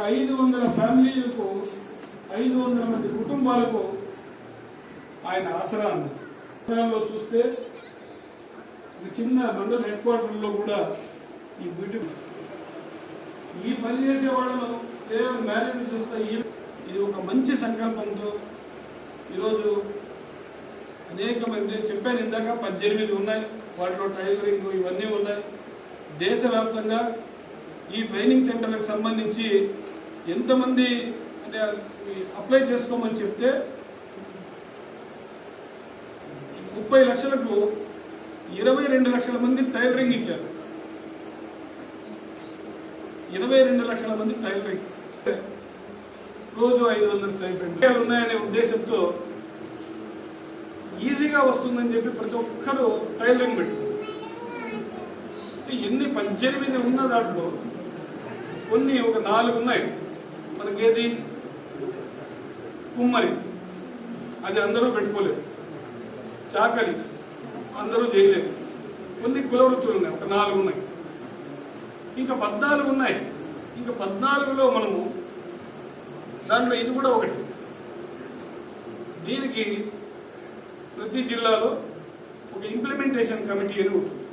500 ఫ్యామిలీలకు 500 మంది కుటుంబాలకు ఆయన ఆసరా అన్నారు. చూస్తే చిన్న మండల హెడ్ క్వార్టర్లో కూడా ఈ మీటింగ్ ఈ పని చేసే వాళ్ళను కేవలం మ్యారేజ్ చూస్తే ఇది ఒక మంచి సంకల్పంతో ఈరోజు అనేక మంది చెప్పాను ఇందాక 18 ఉన్నాయి, వాటిలో టైలరింగ్ ఇవన్నీ ఉన్నాయి. దేశవ్యాప్తంగా ఈ ట్రైనింగ్ సెంటర్లకు సంబంధించి ఎంతమంది అంటే అప్లై చేసుకోమని చెప్తే 30 లక్షలకు 22 లక్షల మంది టైలరింగ్ ఇచ్చారు. 22 లక్షల మంది టైలరింగ్, రోజు 500 టైలరింగ్ ఉన్నాయనే ఉద్దేశంతో ఈజీగా వస్తుందని చెప్పి ప్రతి ఒక్కరూ టైలరింగ్ పెట్టుకుంటారు. ఎన్ని 18 ఉన్న దాంట్లో కొన్ని ఒక 4 ఉన్నాయి. మనకేది కుమ్మరి, అది అందరూ పెట్టుకోలేరు. చాకలి అందరూ చేయలేరు. కొన్ని కుల వృత్తులు ఉన్నాయి, ఒక 4 ఉన్నాయి. ఇంకా 14 ఉన్నాయి. ఇంకా 14లో మనము దాంట్లో ఇది కూడా ఒకటి. దీనికి ప్రతి జిల్లాలో ఒక ఇంప్లిమెంటేషన్ కమిటీ అని ఉంటుంది.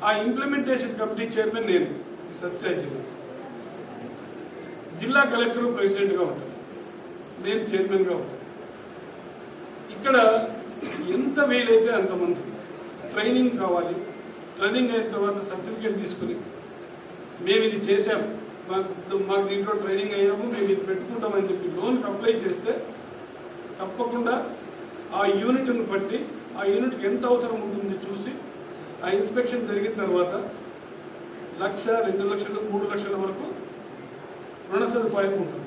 ఆ ఇంప్లిమెంటేషన్ కమిటీ చైర్మన్ నేను సత్యసాయి జిల్లా కలెక్టర్ ప్రెసిడెంట్గా ఉంటాను, నేను చైర్మన్గా ఉంటాను. ఇక్కడ ఎంత వీలైతే అంతమంది ట్రైనింగ్ కావాలి. ట్రైనింగ్ అయిన తర్వాత సర్టిఫికేట్ తీసుకుని మేము ఇది చేసాము, మాకు దీంట్లో ట్రైనింగ్ అయ్యాము, మేము ఇది పెట్టుకుంటామని చెప్పి లోన్కి అప్లై చేస్తే తప్పకుండా ఆ యూనిట్ను బట్టి ఆ యూనిట్కి ఎంత అవసరం ఉంటుంది చూసి ఆ ఇన్స్పెక్షన్ జరిగిన తర్వాత 1,00,000, 2 లక్షలు, 3 లక్షల వరకు రుణ సదుపాయం ఉంటుంది.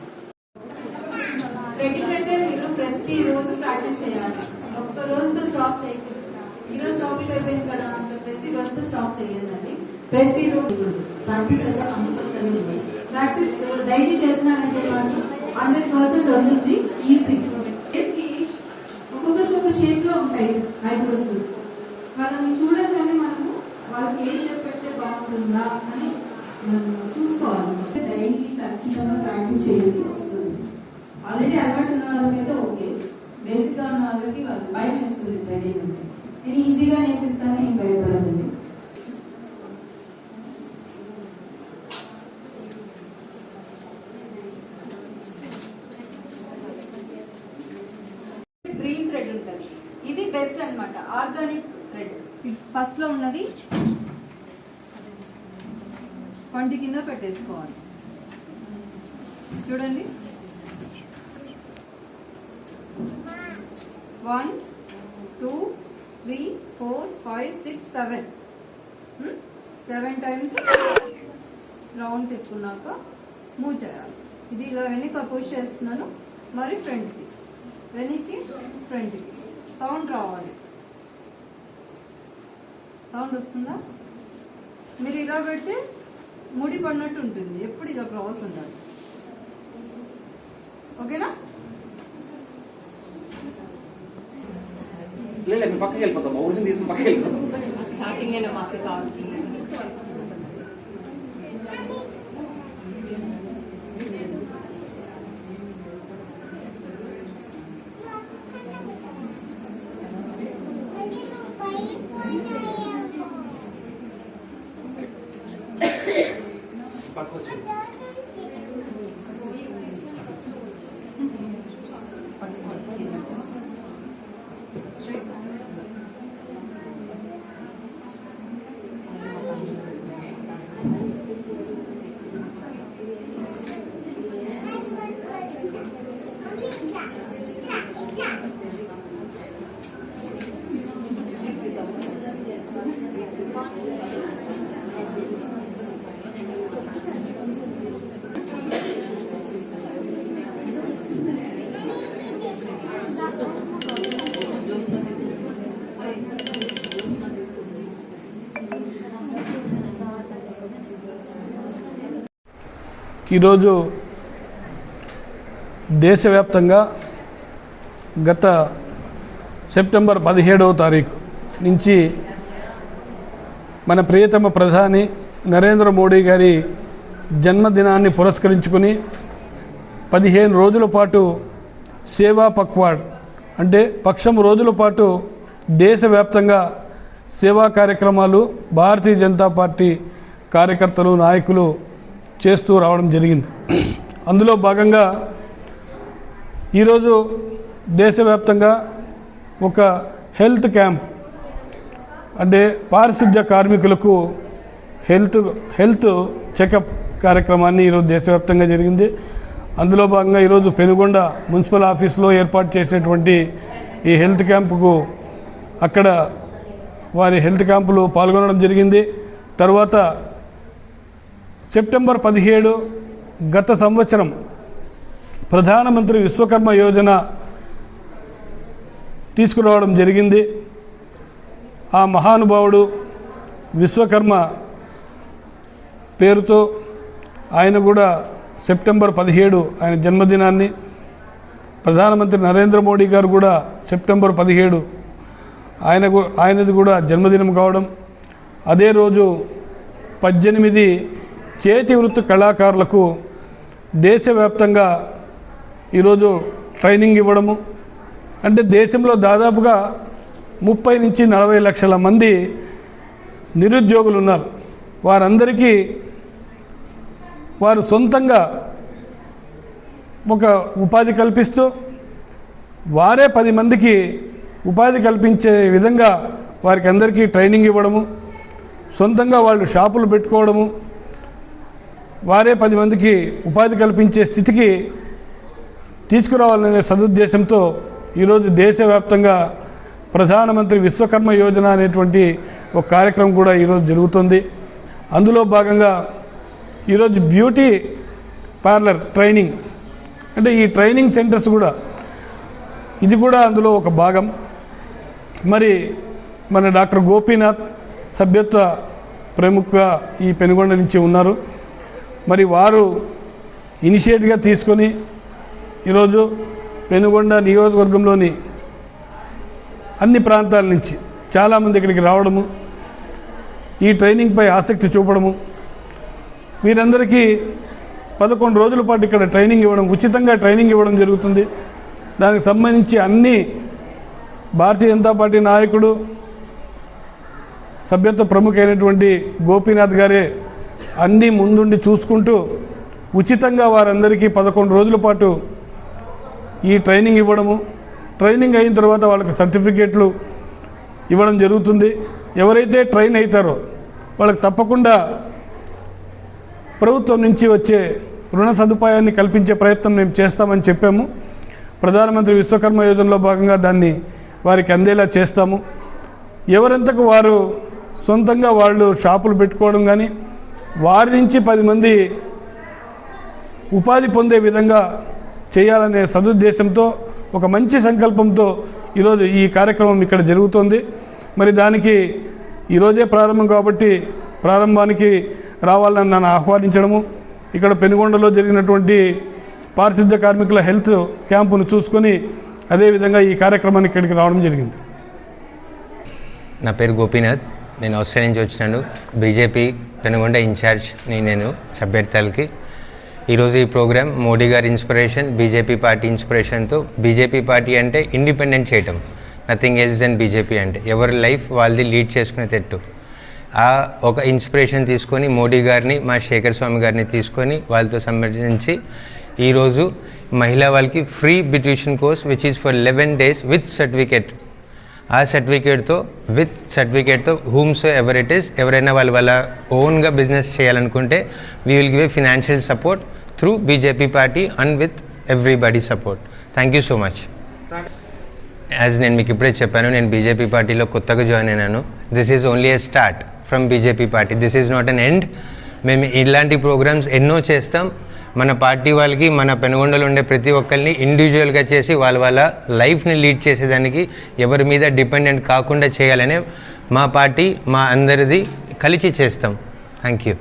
ట్రైనింగ్ అయితే మీరు ప్రతిరోజు ప్రాక్టీస్ చేయాలి. ఒక్క రోజుతో స్టాప్ చేయకూడదు. ఈరోజు టాపిక్ అయిపోయింది కదా అని చెప్పేసి రోజుతో స్టాప్ చేయొద్దండి. ప్రతిరోజు ప్రాక్టీస్ అయితే కంపల్సరీ ఉంది. ప్రాక్టీస్ డైలీ చేస్తున్నారంటే వాళ్ళు 100% వస్తుంది. ఈజీ. ఒక్కొక్కరికి ఒక షేప్ లో ఉంటాయి ఐబ్రోస్. వాళ్ళని చూడగానే మనము వాళ్ళకి ఏ షేప్ పెడితే బాగుంటుందా అని మనం చూసుకోవాలి. డైలీ ఖచ్చితంగా ప్రాక్టీస్ చేయడానికి వస్తుంది. ఆల్రెడీ అలవాటు ఉన్న వాళ్ళకైతే ఓకే, బేసిక్ గా ఉన్న వాళ్ళకి వాళ్ళు భయం వేస్తుంది. ట్రైనింగ్ అంటే నేను ఈజీగా నేర్పిస్తాను, ఏం భయపడదండి. గ్రీన్ థ్రెడ్ ఉంటుంది, ఇది బెస్ట్ అన్నమాట. ఆర్గానిక్ థ్రెడ్ ఫస్ట్ లో ఉన్నది పంటి కింద పెట్టేసుకోవాలి. చూడండి, 1 2 3 4 5 6 7 టైమ్స్ రౌండ్ తిప్పుకున్నాక మూవ్ చేయాలి. ఇది ఇలా వెనక్కి పుష్ చేస్తున్నాను, మరి ఫ్రంట్కి, వెనక్కి, ఫ్రంట్కి. సౌండ్ రావాలి. సౌండ్ వస్తుందా? మీరు ఇలా పెడితే ముడి పడినట్టు ఉంటుంది. ఎప్పుడు ఇలా క్రాస్ ఉండాలి. ఓకేనా? లేదు, మేము పక్కకి వెళ్ళిపోతాం. ఒరిజినల్ తీసుకుని పక్కకి వెళ్ళిపోతాం. స్టార్టింగ్ అయినా మాకు కావాల్సింది. ఈరోజు దేశవ్యాప్తంగా గత సెప్టెంబర్ 17వ తారీఖు నుంచి మన ప్రియతమ ప్రధాని నరేంద్ర మోడీ గారి జన్మదినాన్ని పురస్కరించుకొని 15 రోజుల పాటు సేవా పక్వాడ్ అంటే పక్షం రోజుల పాటు దేశవ్యాప్తంగా సేవా కార్యక్రమాలు భారతీయ జనతా పార్టీ కార్యకర్తలు నాయకులు చేస్తూ రావడం జరిగింది. అందులో భాగంగా ఈరోజు దేశవ్యాప్తంగా ఒక హెల్త్ క్యాంప్ అంటే పారిశుద్ధ్య కార్మికులకు హెల్త్ చెకప్ కార్యక్రమాన్ని ఈరోజు దేశవ్యాప్తంగా జరిగింది. అందులో భాగంగా ఈరోజు పెనుగొండ మున్సిపల్ ఆఫీస్లో ఏర్పాటు చేసినటువంటి ఈ హెల్త్ క్యాంపుకు అక్కడ వారి హెల్త్ క్యాంపులో పాల్గొనడం జరిగింది. తర్వాత సెప్టెంబర్ 17 గత సంవత్సరం ప్రధానమంత్రి విశ్వకర్మ యోజన తీసుకురావడం జరిగింది. ఆ మహానుభావుడు విశ్వకర్మ పేరుతో ఆయన కూడా సెప్టెంబర్ 17 ఆయన జన్మదినాన్ని ప్రధానమంత్రి నరేంద్ర మోడీ గారు కూడా సెప్టెంబర్ 17 ఆయనది కూడా జన్మదినం కావడం, అదే రోజు 18 చేతి వృత్తి కళాకారులకు దేశవ్యాప్తంగా ఈరోజు ట్రైనింగ్ ఇవ్వడము. అంటే దేశంలో దాదాపుగా 30 నుంచి 40 లక్షల మంది నిరుద్యోగులు ఉన్నారు. వారందరికీ వారు సొంతంగా ఒక ఉపాధి కల్పిస్తూ వారే 10 మందికి ఉపాధి కల్పించే విధంగా వారికి అందరికీ ట్రైనింగ్ ఇవ్వడము, సొంతంగా వాళ్ళు షాపులు పెట్టుకోవడము, వారే 10 మందికి ఉపాధి కల్పించే స్థితికి తీసుకురావాలనే సదుద్దేశంతో ఈరోజు దేశవ్యాప్తంగా ప్రధానమంత్రి విశ్వకర్మ యోజన అనేటువంటి ఒక కార్యక్రమం కూడా ఈరోజు జరుగుతుంది. అందులో భాగంగా ఈరోజు బ్యూటీ పార్లర్ ట్రైనింగ్ అంటే ఈ ట్రైనింగ్ సెంటర్స్ కూడా ఇది కూడా అందులో ఒక భాగం. మరి మన డాక్టర్ గోపీనాథ్ సభ్యత్వ ప్రముఖగా ఈ పెనుగొండ నుంచి ఉన్నారు. మరి వారు ఇనిషియేటివ్గా తీసుకొని ఈరోజు పెనుగొండ నియోజకవర్గంలోని అన్ని ప్రాంతాల నుంచి చాలామంది ఇక్కడికి రావడము, ఈ ట్రైనింగ్పై ఆసక్తి చూపడము, వీరందరికీ 11 రోజుల పాటు ఇక్కడ ట్రైనింగ్ ఇవ్వడం, ఉచితంగా ట్రైనింగ్ ఇవ్వడం జరుగుతుంది. దానికి సంబంధించి అన్ని భారతీయ జనతా పార్టీ నాయకుడు సభ్యత్వ ప్రముఖ అయినటువంటి గోపీనాథ్ గారే అన్నీ ముందుండి చూసుకుంటూ ఉచితంగా వారందరికీ 11 రోజుల పాటు ఈ ట్రైనింగ్ ఇవ్వడము, ట్రైనింగ్ అయిన తర్వాత వాళ్ళకి సర్టిఫికేట్లు ఇవ్వడం జరుగుతుంది. ఎవరైతే ట్రైన్ అవుతారో వాళ్ళకి తప్పకుండా ప్రభుత్వం నుంచి వచ్చే రుణ సదుపాయాన్ని కల్పించే ప్రయత్నం మేము చేస్తామని చెప్పాము. ప్రధానమంత్రి విశ్వకర్మ యోజనలో భాగంగా దాన్ని వారికి అందేలా చేస్తాము. ఎవరెంతకు వారు సొంతంగా వాళ్ళు షాపులు పెట్టుకోవడం కానీ వారి నుంచి 10 మంది ఉపాధి పొందే విధంగా చేయాలనే సదుద్దేశంతో ఒక మంచి సంకల్పంతో ఈరోజు ఈ కార్యక్రమం ఇక్కడ జరుగుతోంది. మరి దానికి ఈరోజే ప్రారంభం కాబట్టి ప్రారంభానికి రావాలని నన్ను ఆహ్వానించడము, ఇక్కడ పెనుగొండలో జరిగినటువంటి పారిశుద్ధ్య కార్మికుల హెల్త్ క్యాంపును చూసుకొని అదేవిధంగా ఈ కార్యక్రమానికి ఇక్కడికి రావడం జరిగింది. నా పేరు గోపీనాథ్, నేను ఆస్ట్రేలియా నుంచి వచ్చినాను. బీజేపీ పెనుగొండ ఇన్ఛార్జ్ని నేను సభ్యర్థులకి. ఈరోజు ఈ ప్రోగ్రామ్ మోడీ గారి ఇన్స్పిరేషన్, బీజేపీ పార్టీ ఇన్స్పిరేషన్తో. బీజేపీ పార్టీ అంటే ఇండిపెండెంట్ చేయటం, నథింగ్ ఎల్స్ దెన్ బీజేపీ అంటే ఎవరి లైఫ్ వాళ్ళది లీడ్ చేసుకునే తెట్టు. ఆ ఒక ఇన్స్పిరేషన్ తీసుకొని మోడీ గారిని, మా శేఖర్ స్వామి గారిని తీసుకొని వాళ్ళతో సంబంధించి ఈరోజు మహిళా వాళ్ళకి free beautician course which is for 11 days with certificate. ఆ సర్టిఫికేట్తో హూమ్స్ ఎవర్ ఇట్ ఈస్, ఎవరైనా వాళ్ళ ఓన్గా బిజినెస్ చేయాలనుకుంటే we will give a financial support through BJP party and with everybody support. Thank you so much. As నేను మీకు ఇప్పుడే చెప్పాను, నేను బీజేపీ పార్టీలో కొత్తగా జాయిన్ అయినాను. This is only A start from BJP party, this is not an end. మేము ఇలాంటి ప్రోగ్రామ్స్ ఎన్నో చేస్తాం. మన పార్టీ వాళ్ళకి, మన పెనుగొండలో ఉండే ప్రతి ఒక్కరిని ఇండివిజువల్గా చేసి వాళ్ళ లైఫ్ని లీడ్ చేసేదానికి, ఎవరి మీద డిపెండెంట్ కాకుండా చేయాలనే మా పార్టీ, మా అందరిది కలిసి చేస్తాం. Thank you.